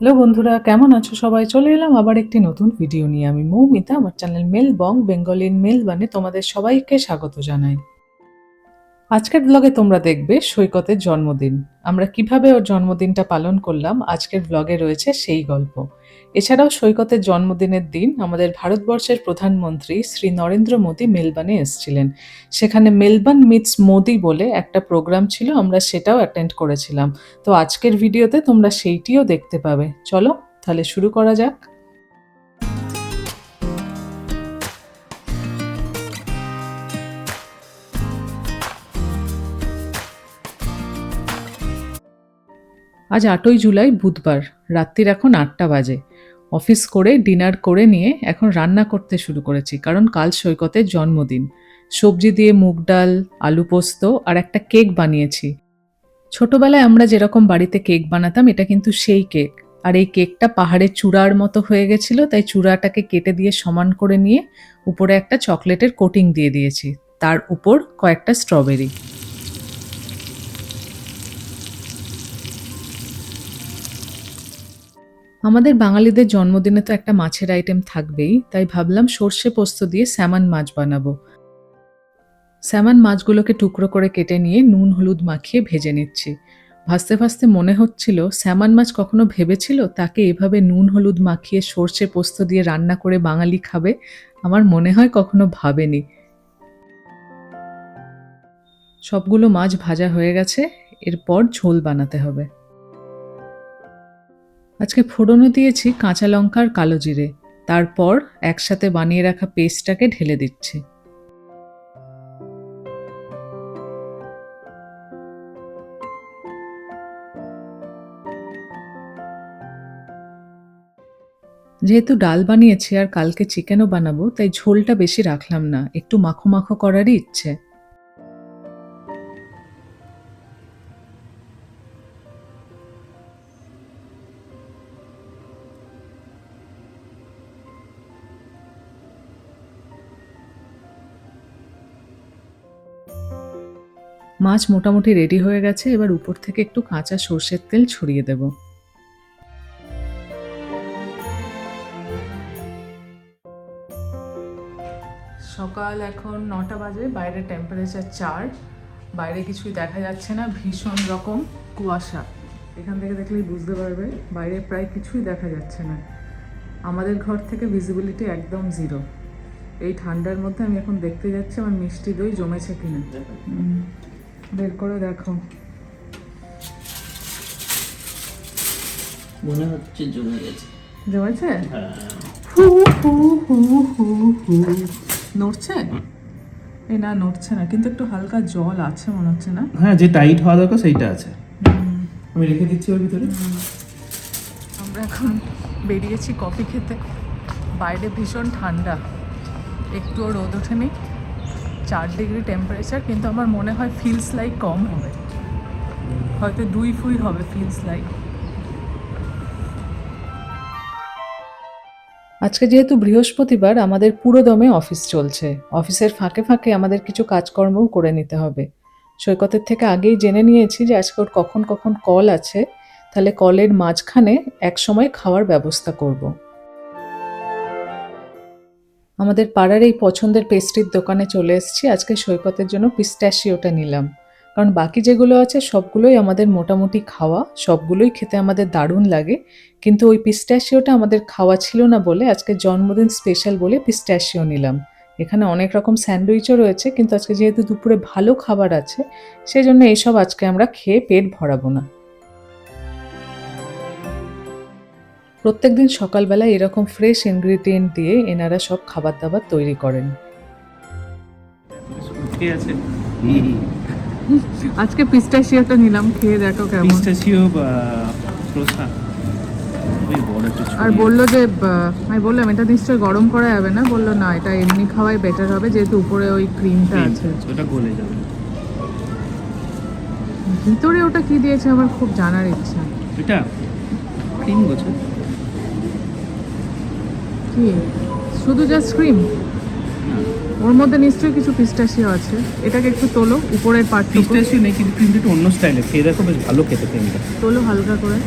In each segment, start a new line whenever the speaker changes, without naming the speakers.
Hello বন্ধুরা, কেমন আছো সবাই? চলে এলাম আবার একটি নতুন ভিডিও নিয়ে। আমি মৌমিতা, আমার চ্যানেল মেলবং বেঙ্গলির মেলবানে তোমাদের সবাইকে স্বাগত জানাই। আজকের ব্লগে তোমরা দেখবে সৈকতের জন্মদিন। আমরা কিভাবে ওর জন্মদিনটা পালন করলাম আজকের ব্লগে রয়েছে সেই গল্প। এছাড়াও সৈকতের জন্মদিনের দিন আমাদের ভারতবর্ষের প্রধানমন্ত্রী শ্রী নরেন্দ্র মোদী মেলবানে এসেছিলেন। সেখানে মেলবার্ন মিটস মোদি বলে একটা প্রোগ্রাম ছিল, আমরা সেটাও অ্যাটেন্ড করেছিলাম। তো আজকের ভিডিওতে তোমরা সেইটিও দেখতে পাবে। চলো তাহলে শুরু করা যাক। আজ ৮ই জুলাই বুধবার, রাত্রির এখন ৮টা বাজে। অফিস করে ডিনার করে নিয়ে এখন রান্না করতে শুরু করেছি, কারণ কাল সৈকতের জন্মদিন। সবজি দিয়ে মুগ ডাল, আলু পোস্ত আর একটা কেক বানিয়েছি। ছোটবেলায় আমরা যেরকম বাড়িতে কেক বানাতাম, এটা কিন্তু সেই কেক। আর এই কেকটা পাহাড়ের চূড়ার মতো হয়ে গেছিল, তাই চূড়াটাকে কেটে দিয়ে সমান করে নিয়ে উপরে একটা চকলেটের কোটিং দিয়ে দিয়েছি, তার উপর কয়েকটা স্ট্রবেরি। আমাদের বাঙালিদের জন্মদিনে তো একটা মাছের আইটেম থাকবেই, তাই ভাবলাম সর্ষে পোস্ত দিয়ে স্যামন মাছ বানাবো। স্যামন মাছগুলোকে টুকরো করে কেটে নিয়ে নুন হলুদ মাখিয়ে ভেজে নিচ্ছি। ভাজতে ভাজতে মনে হচ্ছিল, স্যামন মাছ কখনো ভেবেছিল তাকে এভাবে নুন হলুদ মাখিয়ে সর্ষে পোস্ত দিয়ে রান্না করে বাঙালি খাবে? আমার মনে হয় কখনো ভাবেনি। সবগুলো মাছ ভাজা হয়ে গেছে, এরপর ঝোল বানাতে হবে। আজকে ফোড়নে দিয়েছি কাঁচা লঙ্কা আর কালো জিরে, তারপর একসাথে বানিয়ে রাখা পেস্টটাকে ঢেলে দিচ্ছি। যেহেতু ডাল বানিয়েছি আর কালকে চিকেনও বানাবো, তাই ঝোলটা বেশি রাখলাম না, একটু মাখো মাখো করারই ইচ্ছে। মাছ মোটামুটি রেডি হয়ে গেছে, এবার উপর থেকে একটু কাঁচা সর্ষের তেল ছড়িয়ে দেব। সকাল এখন 9টা বাজে, বাইরে টেম্পারেচার 4। বাইরে কিছুই দেখা যাচ্ছে না, ভীষণ রকম কুয়াশা। এখান থেকে দেখলেই বুঝতে পারবে বাইরে প্রায় কিছুই দেখা যাচ্ছে না। আমাদের ঘর থেকে ভিজিবিলিটি একদম 0। এই ঠান্ডার মধ্যে আমি এখন দেখতে যাচ্ছি আমার মিষ্টি দই জমেছে কিনা। বের করে দেখো।
মনে হচ্ছে জমে গেছে।
জমেছে?
হ্যাঁ।
হু হু হু হু হু। নড়ছে? এই না, নড়ছে না, কিন্তু একটু হালকা জল আছে মনে হচ্ছে না?
হ্যাঁ, যে টাইট হওয়া দরকার সেইটা আছে। আমি রেখে দিচ্ছি ওর ভিতরে।
আমরা এখন বেরিয়েছি কফি খেতে। বাইরে ভীষণ ঠান্ডা, একটুও রোদ ওঠেনি। 4 ডিগ্রি টেম্পারেচার, কিন্তু আমার মনে হয় ফিলস লাইক কম হবে, হয়তো 2 ফুই হবে ফিলস লাইক। আজকে যেহেতু বৃহস্পতিবার, আমাদের পুরো দমে অফিস চলছে। অফিসের ফাঁকে ফাঁকে আমাদের কিছু কাজকর্মও করে নিতে হবে। সৈকতের থেকে আগেই জেনে নিয়েছি যে আজকে ওর কখন কখন কল আছে, তাহলে কলের মাঝখানে একসময় খাওয়ার ব্যবস্থা করব। আমাদের পাড়ার এই পছন্দের পেস্ট্রির দোকানে চলে এসেছি। আজকে সৈকতের জন্য পিস্ট্যাশিওটা নিলাম, কারণ বাকি যেগুলো আছে সবগুলোই আমাদের মোটামুটি খাওয়া, সবগুলোই খেতে আমাদের দারুণ লাগে। কিন্তু ওই পিস্ট্যাশিওটা আমাদের খাওয়া ছিল না বলে আজকে জন্মদিন স্পেশাল বলে পিস্ট্যাশিও নিলাম। এখানে অনেক রকম স্যান্ডউইচও রয়েছে, কিন্তু আজকে যেহেতু দুপুরে ভালো খাবার আছে, সেই জন্য এইসব আজকে আমরা খেয়ে পেট ভরাবো না। প্রত্যেকদিন সকালবেলা এরকম ফ্রেশ ইনগ্রিডিয়েন্ট দিয়ে এনারা সব খাবার দাবার তৈরি করেন।
ঠিক আছে।
আজকে পিস্টাচিওটা নিলাম, খেয়ে দেখো কেমন।
পিস্তাচিও বা প্রসা ওই বড় একটা
আর বললো যে আমি বললাম এটা নিশ্চয়ই গরম করা যাবে না, বললো না এটা এমনি খাওয়াই বেটার হবে, যেহেতু উপরে ওই ক্রিমটা আছে।
ওটা গলে যাবে।
ভিতরে ওটা কি দিয়েছে আমার খুব জানার ইচ্ছা।
এটা ক্রিম গোছে।
কি শুধু জাস্ট ক্রিম? ওর মধ্যে নিশ্চয়ই কিছু পিস্টাচিও আছে। এটাকে একটু তোলো, উপরের পার্টটুকু।
পিস্তাচিও নেই, কিন্তু ক্রিমটা একটু অন্য স্টাইলে। খেয়ে দেখো, বেশ ভালো খেতে ক্রিমটা।
তোলো হালকা করে।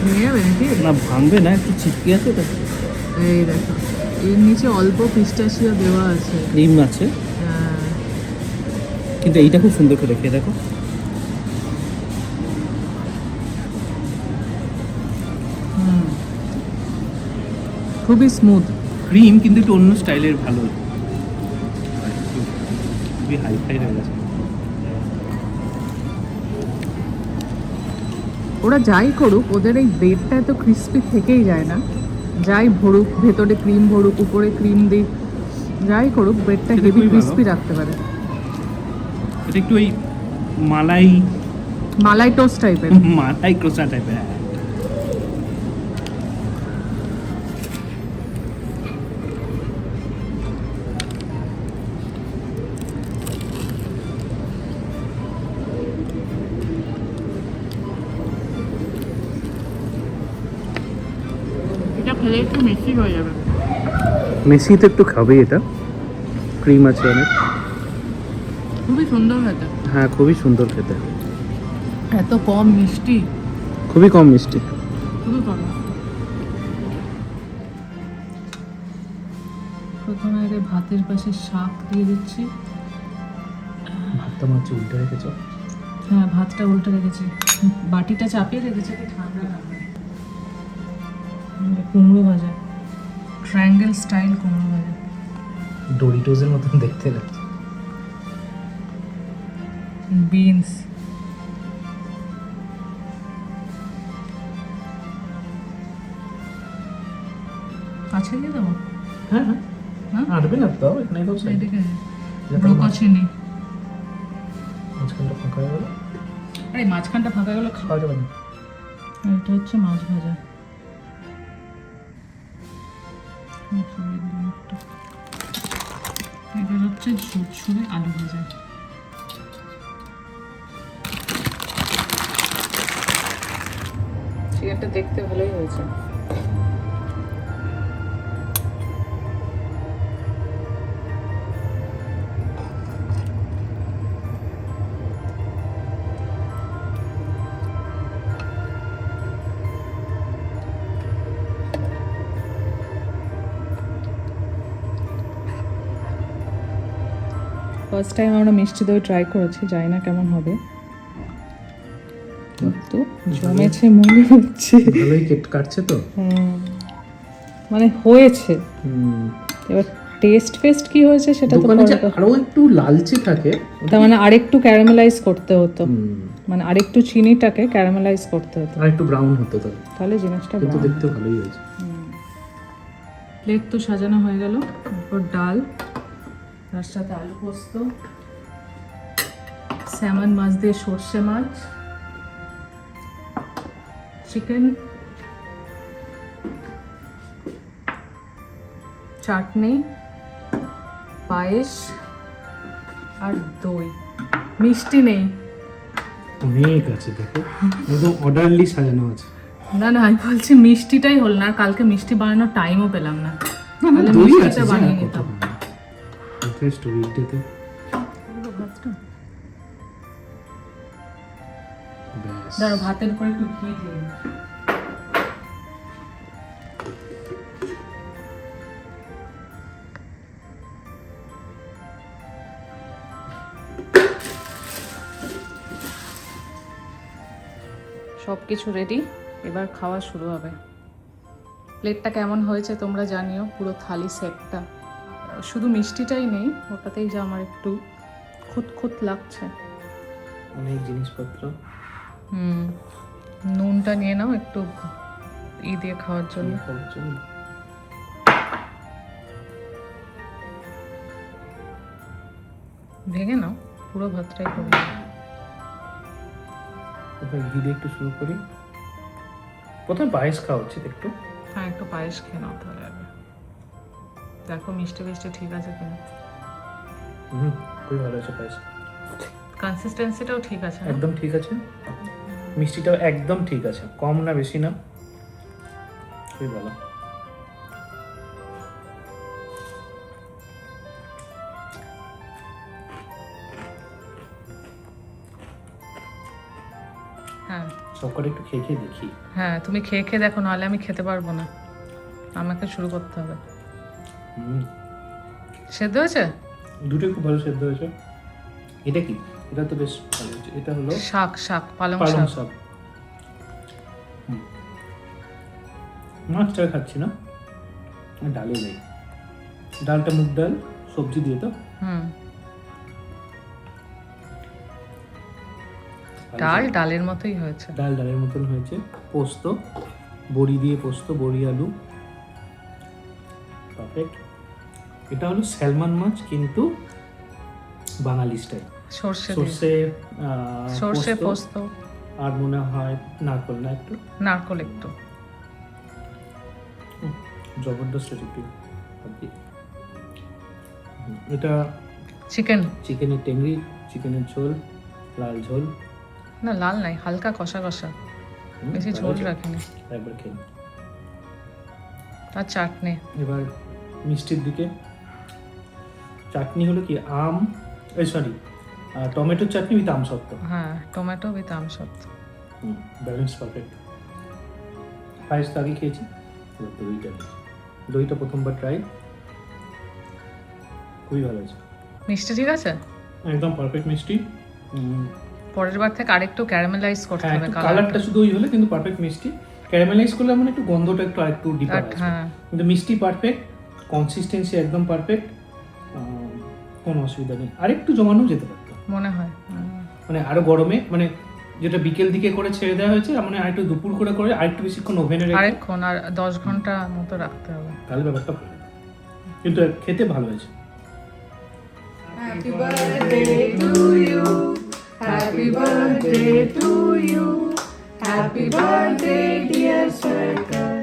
ভেঙে যাবে নাকি?
না ভাঙবে না, একটু চিপকে আছে তো।
এই দেখো, এর নিচে অল্প পিস্টাচিও দেওয়া আছে।
ক্রিম আছে,
হ্যাঁ।
কিন্তু এইটা খুব সুন্দর করে খেয়ে দেখো।
হুম, খুবই স্মুথ।
ক্রিম কিন্তু একটু অন্য স্টাইলের ভালো, খুবই হাই ফাই হয়ে গেছে।
ওরা যাই করুক, ওদের এই ব্রেডটা এত ক্রিস্পি থেকেই যায় না। যাই ভরুক, ভেতরে ক্রিম ভরুক, উপরে ক্রিম দিক, যাই করুক, ব্রেডটা
এটা
হেভি
খুবই ভালো।
ক্রিস্পি রাখতে পারে।
এটা একটু ওই মালাই
মালাই টোস্ট টাইপের।
মালাই ক্রোসা টাইপের। হ্যাঁ,
এটা খেলে একটু মিষ্টি হয়ে যাবে।
মেসি তো একটু খাবেই, এটা ক্রিম আছে অনেক।
খুবই সুন্দর খেতে,
হ্যাঁ খুবই সুন্দর খেতে,
এত কম মিষ্টি,
খুবই কম মিষ্টি।
খুবই কম। প্রথমে আগে ভাতের পাশে শাক দিয়ে দিচ্ছি।
ভাতটা মাছ উল্টে রেখেছ।
হ্যাঁ, ভাতটা উল্টে রেখেছি, বাটিটা চাপিয়ে রেখেছি কি ঠান্ডা লাগবে। কুমড়ো ভাজা, ট্রায়াঙ্গেল স্টাইল কুমড়ো ভাজা।
ডোরিটোজের মতন দেখতে লাগছে।
বিনস, আছে দিয়ে দেবো?
হ্যাঁ হ্যাঁ,
হ্যাঁ,
আটবে না তো, এখানে তো
এদিকে ব্রোকচিনি।
মাঝখানটা ফাঁকা হয়ে গেল।
আরে মাঝখানটা ফাঁকা গেলো,
খাওয়া যাবে না।
এটা হচ্ছে মাছ ভাজা। এটা হচ্ছে ঝুরঝুরে আলু ভাজা। চিকেনটা দেখতে ভালোই হয়েছে। ফার্স্ট টাইম আমরা মিষ্টি দই ট্রাই করেছি, জানি না কেমন হবে, কিন্তু জমেছে মনে হচ্ছে।
ভালোই কাটছে তো।
হ্যাঁ, মানে হয়েছে। এবার টেস্ট ফেস্ট কি হয়েছে সেটা তো
দোকানে
পরে
যে
কথা।
আরো একটু লালচে থাকে,
তার মানে আরেকটু ক্যারামেলাইজ করতে হতো,
হুম,
মানে আরেকটু চিনিটাকে ক্যারামেলাইজ করতে হতো,
আর একটু ব্রাউন হতো তো,
তাহলে জিনিসটা
কিন্তু
brown
দেখতে ভালোই হয়েছে।
প্লেট তো সাজানো হয়ে গেল, তারপর ডাল, তার সাথে আলু পোস্ত, স্যামন মাছ দিয়ে সর্ষে মাছ, চিকেন, চাটনি, পায়েস আর দই। মিষ্টি নেই।
অনেক আছে দেখো, একদম অর্ডারলি সাজানো আছে।
না না, আমি বলছি মিষ্টিটাই হল না, কালকে মিষ্টি বানানোর টাইমও পেলাম না,
না
তাহলে
দই আছে,
মিষ্টিটা বানিয়ে নিতাম।
যথেষ্ট উইকডেতে। ব্যাস,
দাঁড়ো, ভাতের উপর একটু ঘি দিয়ে দিই। সব কিছু রেডি, এবার খাওয়া শুরু হবে। প্লেটটা কেমন হয়েছে তোমরা জানিও, পুরো থালি সেটটা। শুধু মিষ্টিটাই নেই, ওটাতেই যে আমার একটু খুঁত লাগছে।
অনেক জিনিসপত্র।
নুনটা নিয়ে নাও একটু দিয়ে খাওয়ার জন্য। ভেঙে নাও, পুরো ভাতটাই করে নাও।
এবার ঘি দিয়ে একটু শুরু করি। প্রথমে পায়েস খাওয়া উচিত একটু।
হ্যাঁ, একটু পায়েস খেয়ে নাও তাহলে আগে। দেখো মিষ্টি মিষ্টি ঠিক আছে কিনা।
খুবই ভালো আছে পায়েস,
কনসিস্টেন্সিটাও ঠিক আছে না?
একদম ঠিক আছে। মিষ্টিটাও একদম ঠিক আছে, কম না বেশি না, খুবই ভালো।
হ্যাঁ,
সবকটা একটু খেয়ে খেয়ে দেখি।
হ্যাঁ, তুমি খেয়ে খেয়ে দেখো, নাহলে আমি খেতে পারবো না, আমাকে শুরু করতে হবে। সেদ্ধ হয়েছে?
দুটোই খুব ভালো সেদ্ধ হয়েছে। এটা কি? এটা তো বেশ ভালো হয়েছে। এটা হলো
শাক, শাক, পালং
পালং
শাক।
শাক। মাছ ছাড়া খাচ্ছি না, ডালে নেই। ডালটা মুগ ডাল সবজি দিয়ে তো
হুম,
ভালো
ডাল
ছিল।
ডালের মতোই হয়েছে।
ডাল ডালের মতন হয়েছে। পোস্ত, বড়ি দিয়ে পোস্ত, বড়ি আলু, পারফেক্ট। এটা হলো স্যালমন মাছ, কিন্তু বাঙালি স্টাইল।
সর্ষে দিয়ে,
সর্ষে
সর্ষে পোস্ত,
আর মনে হয় নারকল, না একটু
নারকল একটু।
জবরদস্ত রেসিপি। এটা
চিকেন,
চিকেনের টেংরি, চিকেনের ঝোল, লাল ঝোল।
না লাল নাই, হালকা কষা কষা, বেশি ঝোল রাখিনি।
একবার খেয়ে নিই।
আর চাটনি।
এবার মিষ্টির দিকে। চাটনি হলো কি আম, সরি টমেটোর চাটনি উইথ আম সত্ত্ব।
হ্যাঁ, টমেটো উইথ আমসত্ত্ব।
Balance perfect. পায়েস তো আগে খেয়েছি, এবার দইটা দিই। দইটা প্রথমবার ট্রাই, খুবই ভালো হয়েছে।
মিষ্টি ঠিক আছে?
একদম পারফেক্ট মিষ্টি।
পরের বার থেকে আরেকটু ক্যারামেলাইজ করতে
হ্যাঁ,
হবে
একটু
কালারটা।
কালারটা শুধু ওই হলে, কিন্তু পারফেক্ট মিষ্টি। ক্যারামেলাইজ করলে মানে একটু গন্ধটা একটু আরেকটু ডিপার আসবে,
হ্যাঁ,
কিন্তু মিষ্টি পারফেক্ট, কনসিস্টেন্সি একদম পারফেক্ট, কোনো অসুবিধা নেই। আরেকটু জমানো যেতে পারতো,
মনে হয়।
মানে আরো গরমে, মানে যেটা বিকেল দিকে করে ছেড়ে দেওয়া হয়েছে, মানে আরেকটু দুপুর করে আরেকটু বেশিক্ষণ ওভেনে রেখে,
আরেকক্ষণ, আর 10 ঘন্টা মতো রাখতে হবে।
তাহলে ব্যাপারটা ভালো। কিন্তু খেতে ভালো হয়েছে।
Happy birthday to you. Happy birthday to you. Happy birthday, dear Sarkar.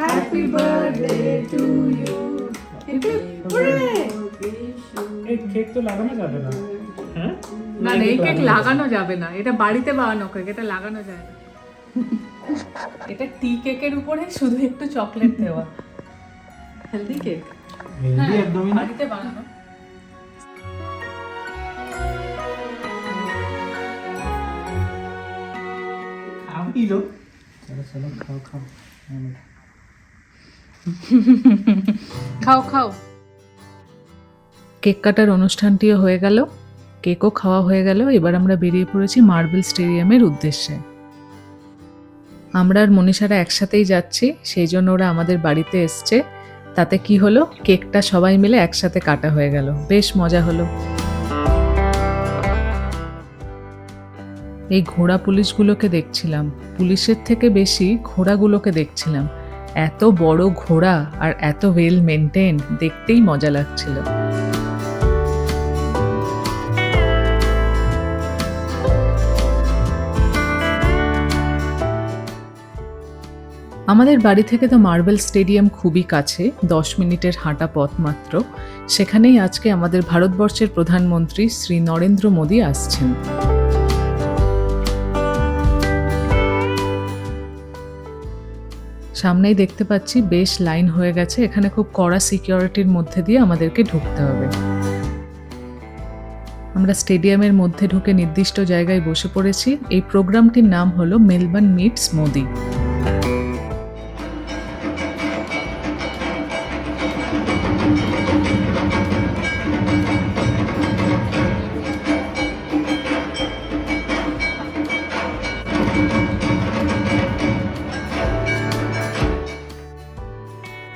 Happy birthday to you. Hooray!
এই কেক তো লাগানো যাবে না, হ্যাঁ?
না, এই কেক লাগানো যাবে না, এটা বাড়িতে বানানো কেক, এটা লাগানো যায় না। এটা টি কেকের উপরে শুধু একটু চকলেট দেওয়া, হেলদি কেক।
হেলদি একদমই না।
বাড়িতে বানানো।
খাবি লো, চলো চলো খাও খাও।
খাও খাও। কেক কাটার অনুষ্ঠানটিও হয়ে গেল, কেকও খাওয়া হয়ে গেল। এবার আমরা বেরিয়ে পড়েছি মার্বেল স্টেডিয়ামের উদ্দেশ্যে। আমরা আর মনীষারা একসাথেই যাচ্ছি, সেই জন্য ওরা আমাদের বাড়িতে এসছে। তাতে কি হলো, কেকটা সবাই মিলে একসাথে কাটা হয়ে গেল, বেশ মজা হলো। এই ঘোড়া পুলিশগুলোকে দেখছিলাম, পুলিশের থেকে বেশি ঘোড়াগুলোকে দেখছিলাম। এত বড় ঘোড়া আর এত ওয়েল মেনটেন, দেখতেই মজা লাগছিল। আমাদের বাড়ি থেকে তো মার্বেল স্টেডিয়াম খুবই কাছে, 10 মিনিটের হাঁটা পথ মাত্র। সেখানেই আজকে আমাদের ভারতবর্ষের প্রধানমন্ত্রী শ্রী নরেন্দ্র মোদী আসছেন। সামনেই দেখতে পাচ্ছি বেশ লাইন হয়ে গেছে, এখানে খুব কড়া সিকিউরিটির মধ্যে দিয়ে আমাদেরকে ঢুকতে হবে। আমরা স্টেডিয়ামের মধ্যে ঢুকে নির্দিষ্ট জায়গায় বসে পড়েছি। এই প্রোগ্রামটির নাম হলো মেলবার্ন মিটস মোদি।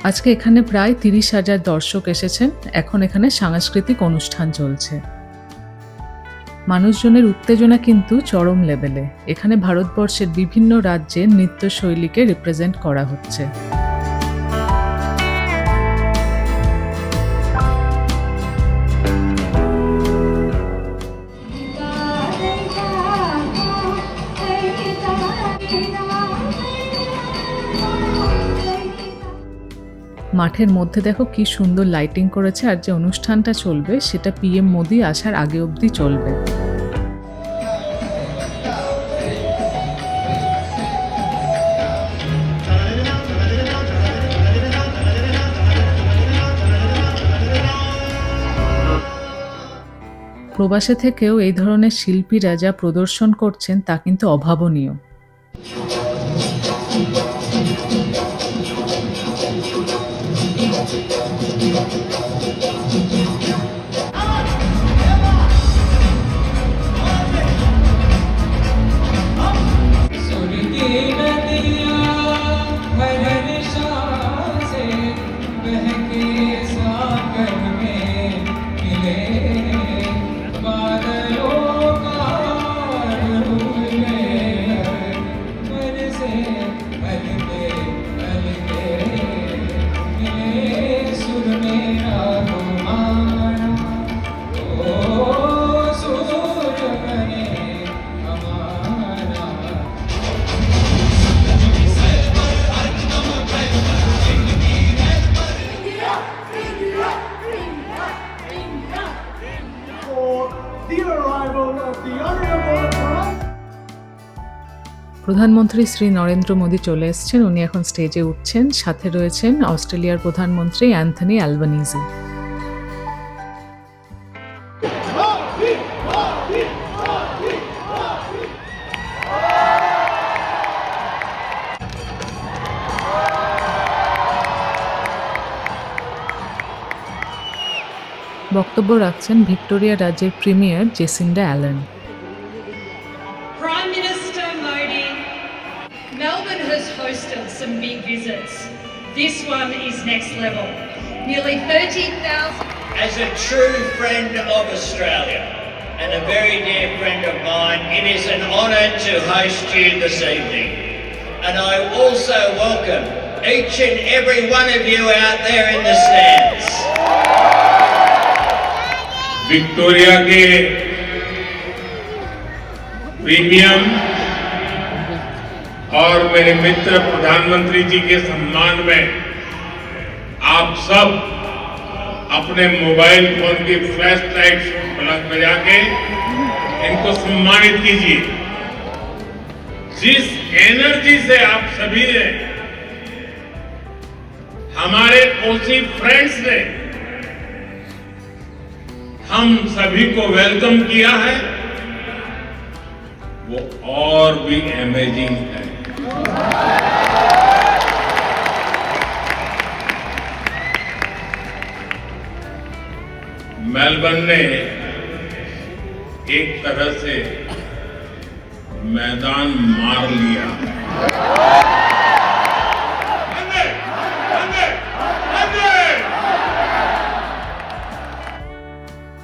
আজকে এখানে প্রায় 30,000 দর্শক এসেছেন। এখন এখানে সাংস্কৃতিক অনুষ্ঠান চলছে। মানুষজনের উত্তেজনা কিন্তু চরম লেভেলে। এখানে ভারতবর্ষের বিভিন্ন রাজ্যের নৃত্যশৈলীকে রিপ্রেজেন্ট করা হচ্ছে। মাঠের মধ্যে দেখো কি সুন্দর লাইটিং করেছে, আর যে অনুষ্ঠানটা চলবে সেটা পিএম মোদি আসার আগে অবধি চলবে। প্রবাসে থেকেও এই ধরনের শিল্পীরা যা প্রদর্শন করছেন তা কিন্তু অভাবনীয়। প্রধানমন্ত্রী শ্রী নরেন্দ্র মোদী চলে এসেছেন, উনি এখন স্টেজে উঠছেন। সাথে রয়েছেন অস্ট্রেলিয়ার প্রধানমন্ত্রী অ্যান্থনি অ্যালবানিজি। বক্তব্য রাখছেন ভিক্টোরিয়া রাজ্যের premier Jacinta Allan.
Prime Minister Modi, Melbourne has hosted some big visits. This one is next level. Nearly 30,000.
As a true friend of Australia and a very dear friend of mine, it is an honour to host you this evening. And I also welcome each and every one of you out there in the stands.
Victoria के premium और मेरे मित्र प्रधानमंत्री जी के सम्मान में आप सब अपने मोबाइल फोन की फ्लैश लाइट बजा के इनको सम्मानित कीजिए। जिस एनर्जी से आप सभी ने, हमारे कोसी फ्रेंड्स ने हम सभी को वेलकम किया है, वो और भी अमेजिंग है। मेलबर्न ने एक तरह से मैदान मार लिया।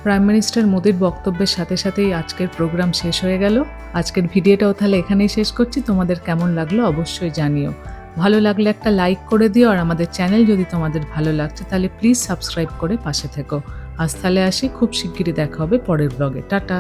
প্রাইম মিনিস্টার মোদির বক্তব্যের সাথে সাথেই আজকের প্রোগ্রাম শেষ হয়ে গেল। আজকের ভিডিওটাও তাহলে এখানেই শেষ করছি। তোমাদের কেমন লাগলো অবশ্যই জানিও। ভালো লাগলে একটা লাইক করে দিও, আর আমাদের চ্যানেল যদি তোমাদের ভালো লাগছে তাহলে প্লিজ সাবস্ক্রাইব করে পাশে থেকো। আজ তাহলে আসি, খুব শিগগিরই দেখা হবে পরের ব্লগে। টাটা।